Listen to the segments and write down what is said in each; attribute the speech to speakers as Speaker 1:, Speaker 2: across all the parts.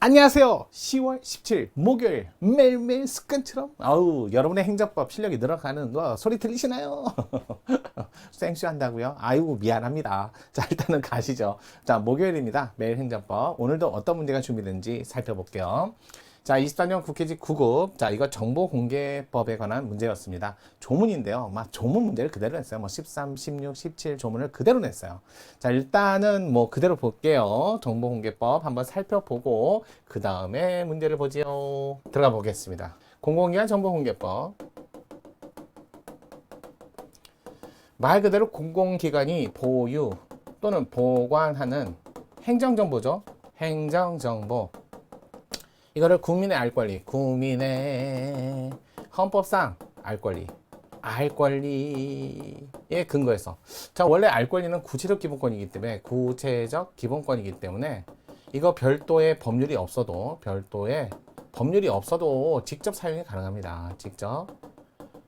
Speaker 1: 안녕하세요. 10월 17일 목요일 매일매일 습관처럼 여러분의 행정법 실력이 늘어가는 거 소리 들리시나요? 생쇼 한다고요? 아이고 미안합니다. 자, 일단은 가시죠. 자, 목요일입니다. 매일 행정법. 오늘도 어떤 문제가 준비된지 살펴볼게요. 자, 24년 국회직 9급. 자, 이거 정보공개법에 관한 문제였습니다. 조문인데요. 막 조문 문제를 그대로 냈어요. 뭐 13, 16, 17 조문을 그대로 냈어요. 자, 일단은 뭐 그대로 볼게요. 정보공개법 한번 살펴보고 그 다음에 문제를 보지요. 들어가 보겠습니다. 공공기관 정보공개법. 말 그대로 공공기관이 보유 또는 보관하는 행정정보죠. 행정정보. 이거를 국민의 알 권리, 국민의 헌법상 알 권리에 근거해서. 자, 원래 알 권리는 구체적 기본권이기 때문에 이거 별도의 법률이 없어도 직접 사용이 가능합니다. 직접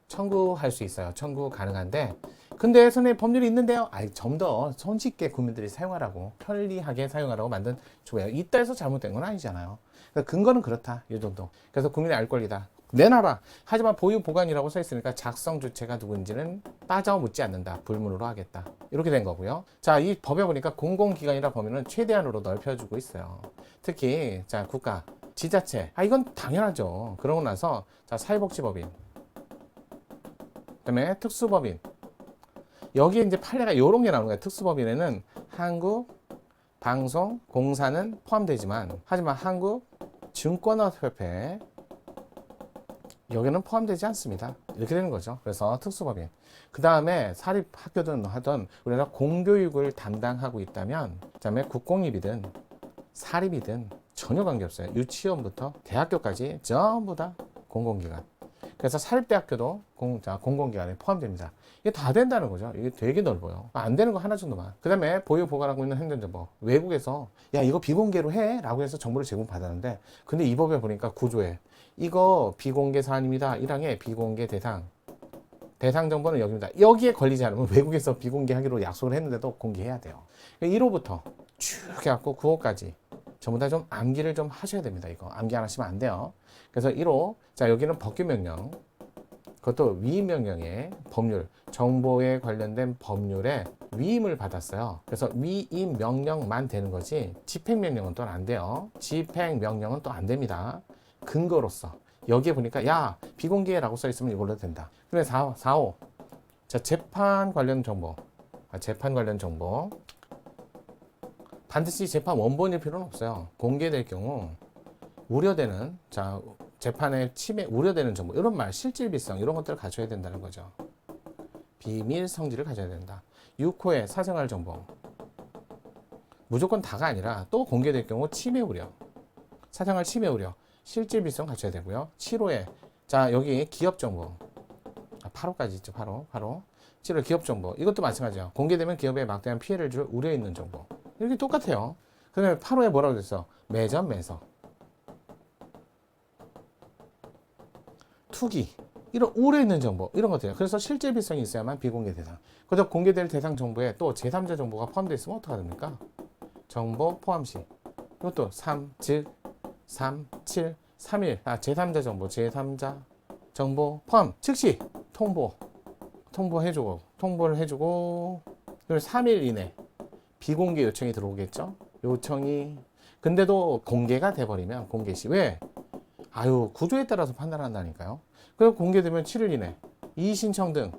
Speaker 1: 청구할 수 있어요. 청구 가능한데, 근데 선생님 법률이 있는데요. 좀 더 손쉽게 국민들이 사용하라고, 편리하게 사용하라고 만든 조례예요. 이따 해서 잘못된 건 아니잖아요. 그러니까 근거는 그렇다. 이 정도. 그래서 국민의 알 권리다. 내놔라. 하지만 보유 보관이라고 써 있으니까 작성 주체가 누구인지는 따져 묻지 않는다. 불문으로 하겠다. 이렇게 된 거고요. 자, 이 법에 보니까 공공기관이라 범위는 최대한으로 넓혀주고 있어요. 특히 자, 국가, 지자체. 이건 당연하죠. 그러고 나서 자, 사회복지법인, 그다음에 특수법인. 여기에 이제 판례가 요런 게 나오는 거예요. 특수법인에는 한국방송공사는 포함되지만, 하지만 한국증권업협회 여기는 포함되지 않습니다. 이렇게 되는 거죠. 그래서 특수법인. 그 다음에 사립학교든 하던 우리나라 공교육을 담당하고 있다면, 그 다음에 국공립이든 사립이든 전혀 관계없어요. 유치원부터 대학교까지 전부 다 공공기관. 그래서 사립대학교도 공공기관에 포함됩니다. 이게 다 된다는 거죠. 이게 되게 넓어요. 안 되는 거 하나 정도만. 그 다음에 보유 보관하고 있는 행정정보. 외국에서 야, 이거 비공개로 해 라고 해서 정보를 제공받았는데, 근데 이 법에 보니까 구조에 이거 비공개 사안입니다. 1항에 비공개 대상 정보는 여기입니다. 여기에 걸리지 않으면 외국에서 비공개하기로 약속을 했는데도 공개해야 돼요. 1호부터 쭉 해갖고 9호까지 전부 다 좀 암기를 좀 하셔야 됩니다. 이거 암기 안 하시면 안 돼요. 그래서 1호, 자, 여기는 법규명령, 그것도 위임명령의 법률, 정보에 관련된 법률에 위임을 받았어요. 그래서 위임명령만 되는 거지 집행명령은 또 안 돼요. 집행명령은 또 안 됩니다. 근거로서 여기에 보니까 야, 비공개라고 써 있으면 이걸로 된다. 그래 4호. 자, 재판 관련 정보. 반드시 재판 원본일 필요는 없어요. 공개될 경우 우려되는, 자, 재판의 침해 우려되는 정보, 이런 말, 실질비성 이런 것들을 가져야 된다는 거죠. 비밀 성질을 가져야 된다. 6호의 사생활 정보. 무조건 다가 아니라 또 공개될 경우 침해 우려, 사생활 침해 우려, 실질비성 갖춰야 되고요. 7호에 자, 여기 기업 정보. 8호까지 있죠. 8호. 7호 기업 정보. 이것도 마찬가지죠. 공개되면 기업에 막대한 피해를 줄 우려 있는 정보. 이렇게 똑같아요. 그 다음에 8호에 뭐라고 됐어? 매점, 매서, 투기, 이런 우려 있는 정보, 이런 것들이에요. 그래서 실질비성이 있어야만 비공개 대상. 그래서 공개될 대상 정보에 또 제3자 정보가 포함되어 있으면 어떡합니까? 정보 포함 시. 이것도 3, 즉 3, 7, 3일. 제3자 정보, 제3자 정보 포함. 즉시 통보를 해주고, 그리고 3일 이내 비공개 요청이 들어오겠죠? 근데도 공개가 돼버리면 공개 시. 왜? 구조에 따라서 판단한다니까요. 그리고 공개되면 7일 이내 이의신청 등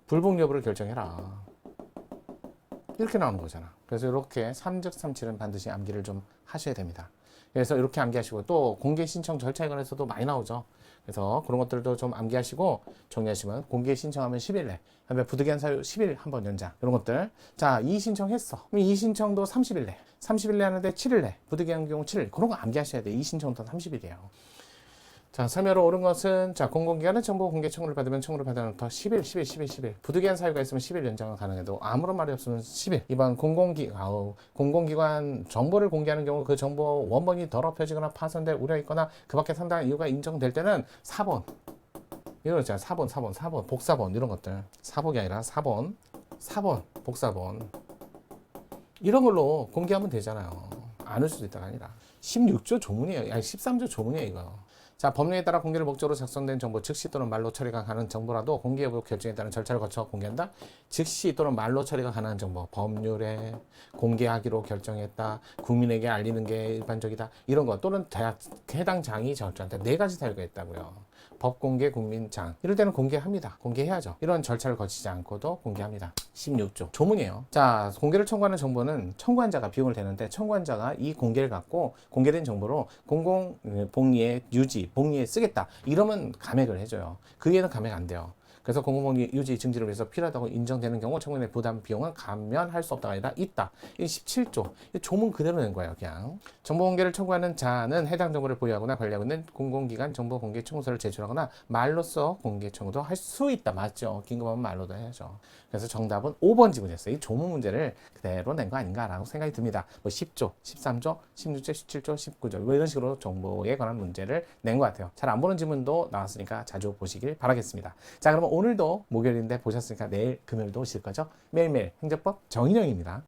Speaker 1: 불복 여부를 결정해라. 이렇게 나오는 거잖아. 그래서 이렇게 3즉 3칠은 반드시 암기를 좀 하셔야 됩니다. 그래서 이렇게 암기하시고, 또 공개 신청 절차에 관해서도 많이 나오죠. 그래서 그런 것들도 좀 암기하시고 정리하시면, 공개 신청하면 10일 내, 그다음에 부득이한 사유 10일 한번 연장, 이런 것들. 자, 이의 신청했어. 그럼 이의 신청도 30일 내, 하는데 7일 내, 부득이한 경우 7일. 그런 거 암기하셔야 돼. 이의 신청도 30일이에요. 자, 설명으로 옳은 것은, 자, 공공기관은 정보 공개 청구를 받으면 청구를 받아놓다 10일. 부득이한 사유가 있으면 10일 연장은 가능해도 아무런 말이 없으면 10일. 이번 공공기관 정보를 공개하는 경우 그 정보 원본이 더럽혀지거나 파손될 우려 있거나 그 밖에 상당한 이유가 인정될 때는 4번. 이런 거 있잖아요. 4번, 복사본, 이런 것들. 사복이 아니라 4번, 복사본. 이런 걸로 공개하면 되잖아요. 안 올 수도 있다가 아니라. 16조 조문이에요. 아니 13조 조문이에요 이거. 자, 법령에 따라 공개를 목적으로 작성된 정보, 즉시 또는 말로 처리가 가능한 정보라도 공개 여부 결정에 따른 절차를 거쳐 공개한다. 즉시 또는 말로 처리가 가능한 정보, 법률에 공개하기로 결정했다. 국민에게 알리는 게 일반적이다. 이런 거 또는 해당 장이 정했다. 네 가지 사유가 있다고요. 법 공개, 국민장. 이럴 때는 공개합니다. 공개해야죠. 이런 절차를 거치지 않고도 공개합니다. 16조. 조문이에요. 자, 공개를 청구하는 정보는 청구한 자가 비용을 대는데 청구한 자가 이 공개를 갖고 공개된 정보로 공공 복리의 유지, 복리에 쓰겠다. 이러면 감액을 해줘요. 그 외에는 감액 안 돼요. 그래서 공공복리 유지 증진을 위해서 필요하다고 인정되는 경우 청구인의 부담 비용은 감면할 수 없다가 아니라 있다. 이 17조. 조문 그대로 낸 거예요. 그냥. 정보 공개를 청구하는 자는 해당 정보를 보유하거나 관리하고 있는 공공기관 정보 공개 청구서를 제출하거나 말로써 공개 청구도 할 수 있다. 맞죠? 긴급하면 말로도 해야죠. 그래서 정답은 5번 지문이었어요. 이 조문 문제를 그대로 낸 거 아닌가라고 생각이 듭니다. 뭐 10조, 13조, 16조, 17조, 19조 뭐 이런 식으로 정보에 관한 문제를 낸 것 같아요. 잘 안 보는 지문도 나왔으니까 자주 보시길 바라겠습니다. 자, 그러면 오늘도 목요일인데 보셨으니까 내일 금요일도 오실 거죠? 매일매일 행정법 정인영입니다.